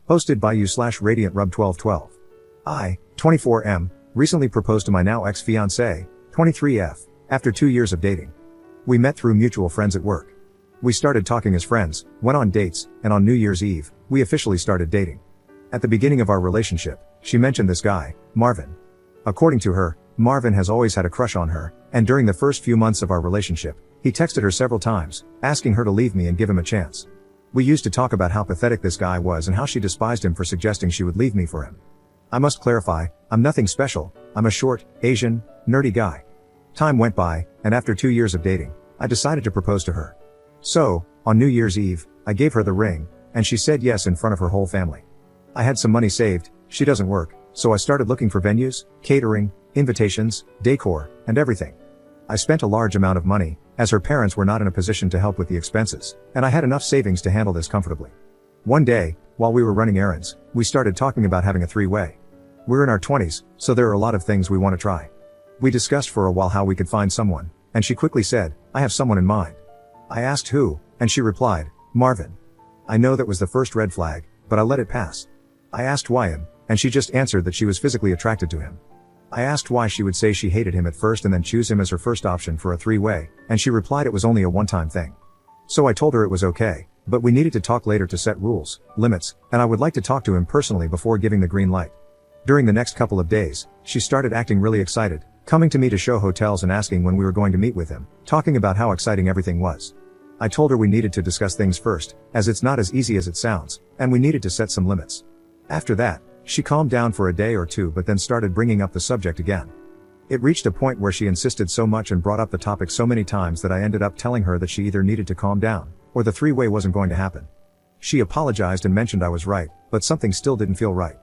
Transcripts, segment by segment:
Hosted by you/RadiantRub1212. I, 24M, recently proposed to my now ex-fiancé, 23F, after 2 years of dating. We met through mutual friends at work. We started talking as friends, went on dates, and on New Year's Eve, we officially started dating. At the beginning of our relationship, she mentioned this guy, Marvin. According to her, Marvin has always had a crush on her, and during the first few months of our relationship, he texted her several times, asking her to leave me and give him a chance. We used to talk about how pathetic this guy was and how she despised him for suggesting she would leave me for him. I must clarify, I'm nothing special, I'm a short, Asian, nerdy guy. Time went by, and after 2 years of dating, I decided to propose to her. So, on New Year's Eve, I gave her the ring, and she said yes in front of her whole family. I had some money saved, she doesn't work, so I started looking for venues, catering, invitations, decor, and everything. I spent a large amount of money, as her parents were not in a position to help with the expenses, and I had enough savings to handle this comfortably. One day, while we were running errands, we started talking about having a three-way. We're in our 20s, so there are a lot of things we want to try. We discussed for a while how we could find someone, and she quickly said, I have someone in mind. I asked who, and she replied, Marvin. I know that was the first red flag, but I let it pass. I asked why him, and she just answered that she was physically attracted to him. I asked why she would say she hated him at first and then choose him as her first option for a three-way, and she replied it was only a one-time thing. So I told her it was okay, but we needed to talk later to set rules, limits, and I would like to talk to him personally before giving the green light. During the next couple of days, she started acting really excited, coming to me to show hotels and asking when we were going to meet with him, talking about how exciting everything was. I told her we needed to discuss things first, as it's not as easy as it sounds, and we needed to set some limits. After that, she calmed down for a day or two but then started bringing up the subject again. It reached a point where she insisted so much and brought up the topic so many times that I ended up telling her that she either needed to calm down, or the three-way wasn't going to happen. She apologized and mentioned I was right, but something still didn't feel right.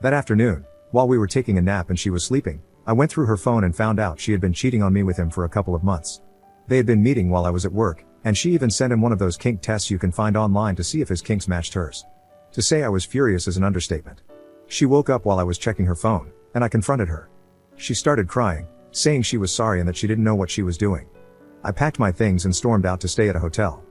That afternoon, while we were taking a nap and she was sleeping, I went through her phone and found out she had been cheating on me with him for a couple of months. They had been meeting while I was at work, and she even sent him one of those kink tests you can find online to see if his kinks matched hers. To say I was furious is an understatement. She woke up while I was checking her phone, and I confronted her. She started crying, saying she was sorry and that she didn't know what she was doing. I packed my things and stormed out to stay at a hotel.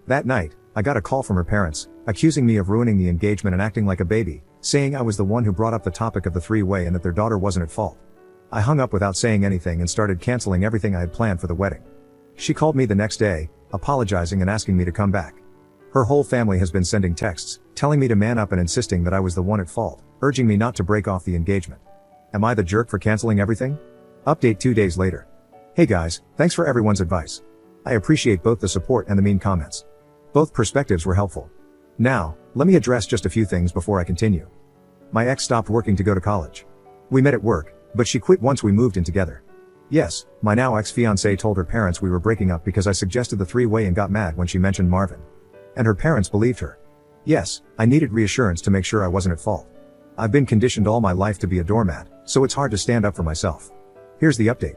That night, I got a call from her parents, accusing me of ruining the engagement and acting like a baby, saying I was the one who brought up the topic of the three-way and that their daughter wasn't at fault. I hung up without saying anything and started canceling everything I had planned for the wedding. She called me the next day, apologizing and asking me to come back. Her whole family has been sending texts, telling me to man up and insisting that I was the one at fault, urging me not to break off the engagement. Am I the jerk for canceling everything? Update 2 days later. Hey guys, thanks for everyone's advice. I appreciate both the support and the mean comments. Both perspectives were helpful. Now, let me address just a few things before I continue. My ex stopped working to go to college. We met at work, but she quit once we moved in together. Yes, my now ex-fiancé told her parents we were breaking up because I suggested the three-way and got mad when she mentioned Marvin. And her parents believed her. Yes, I needed reassurance to make sure I wasn't at fault. I've been conditioned all my life to be a doormat, so it's hard to stand up for myself. Here's the update.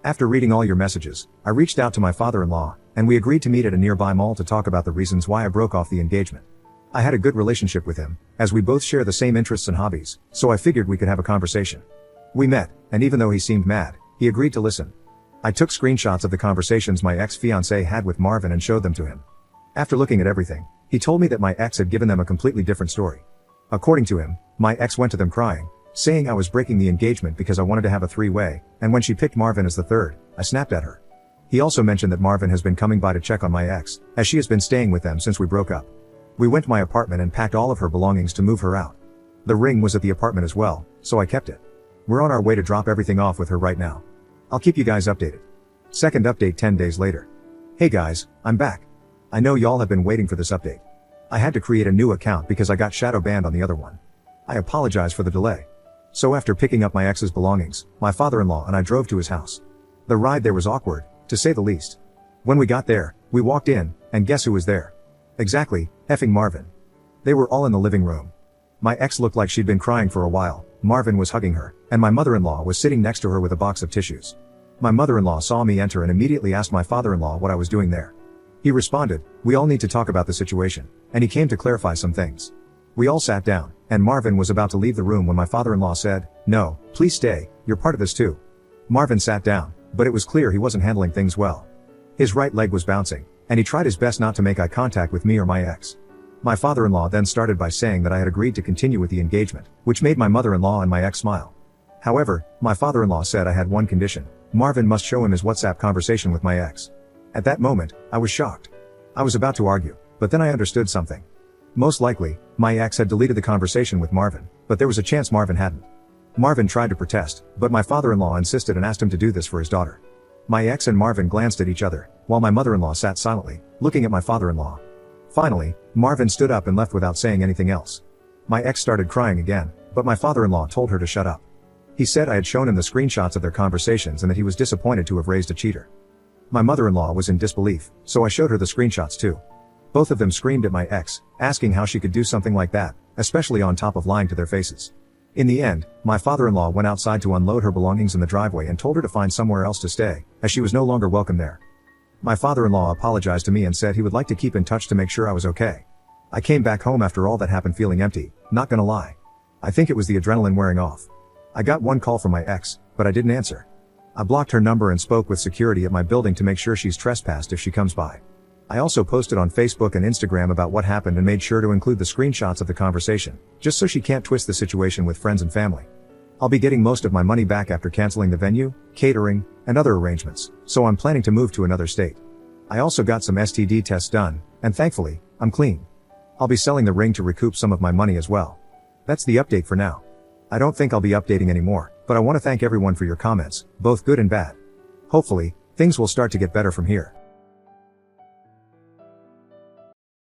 After reading all your messages, I reached out to my father-in-law, and we agreed to meet at a nearby mall to talk about the reasons why I broke off the engagement. I had a good relationship with him, as we both share the same interests and hobbies, so I figured we could have a conversation. We met, and even though he seemed mad, he agreed to listen. I took screenshots of the conversations my ex-fiancé had with Marvin and showed them to him. After looking at everything, he told me that my ex had given them a completely different story. According to him, my ex went to them crying, saying I was breaking the engagement because I wanted to have a three-way, and when she picked Marvin as the third, I snapped at her. He also mentioned that Marvin has been coming by to check on my ex, as she has been staying with them since we broke up. We went to my apartment and packed all of her belongings to move her out. The ring was at the apartment as well, so I kept it. We're on our way to drop everything off with her right now. I'll keep you guys updated. Second update 10 days later. Hey guys, I'm back. I know y'all have been waiting for this update. I had to create a new account because I got shadow banned on the other one. I apologize for the delay. So after picking up my ex's belongings, my father-in-law and I drove to his house. The ride there was awkward, to say the least. When we got there, we walked in, and guess who was there? Exactly, effing Marvin. They were all in the living room. My ex looked like she'd been crying for a while, Marvin was hugging her, and my mother-in-law was sitting next to her with a box of tissues. My mother-in-law saw me enter and immediately asked my father-in-law what I was doing there. He responded, we all need to talk about the situation, and he came to clarify some things. We all sat down, and Marvin was about to leave the room when my father-in-law said, no, please stay, you're part of this too. Marvin sat down, but it was clear he wasn't handling things well. His right leg was bouncing, and he tried his best not to make eye contact with me or my ex. My father-in-law then started by saying that I had agreed to continue with the engagement, which made my mother-in-law and my ex smile. However, my father-in-law said I had one condition: Marvin must show him his WhatsApp conversation with my ex. At that moment, I was shocked. I was about to argue, but then I understood something. Most likely, my ex had deleted the conversation with Marvin, but there was a chance Marvin hadn't. Marvin tried to protest, but my father-in-law insisted and asked him to do this for his daughter. My ex and Marvin glanced at each other, while my mother-in-law sat silently, looking at my father-in-law. Finally, Marvin stood up and left without saying anything else. My ex started crying again, but my father-in-law told her to shut up. He said I had shown him the screenshots of their conversations and that he was disappointed to have raised a cheater. My mother-in-law was in disbelief, so I showed her the screenshots too. Both of them screamed at my ex, asking how she could do something like that, especially on top of lying to their faces. In the end, my father-in-law went outside to unload her belongings in the driveway and told her to find somewhere else to stay, as she was no longer welcome there. My father-in-law apologized to me and said he would like to keep in touch to make sure I was okay. I came back home after all that happened feeling empty, not gonna lie. I think it was the adrenaline wearing off. I got one call from my ex, but I didn't answer. I blocked her number and spoke with security at my building to make sure she's trespassed if she comes by. I also posted on Facebook and Instagram about what happened and made sure to include the screenshots of the conversation, just so she can't twist the situation with friends and family. I'll be getting most of my money back after canceling the venue, catering, and other arrangements, so I'm planning to move to another state. I also got some STD tests done, and thankfully, I'm clean. I'll be selling the ring to recoup some of my money as well. That's the update for now. I don't think I'll be updating anymore, but I want to thank everyone for your comments, both good and bad. Hopefully, things will start to get better from here.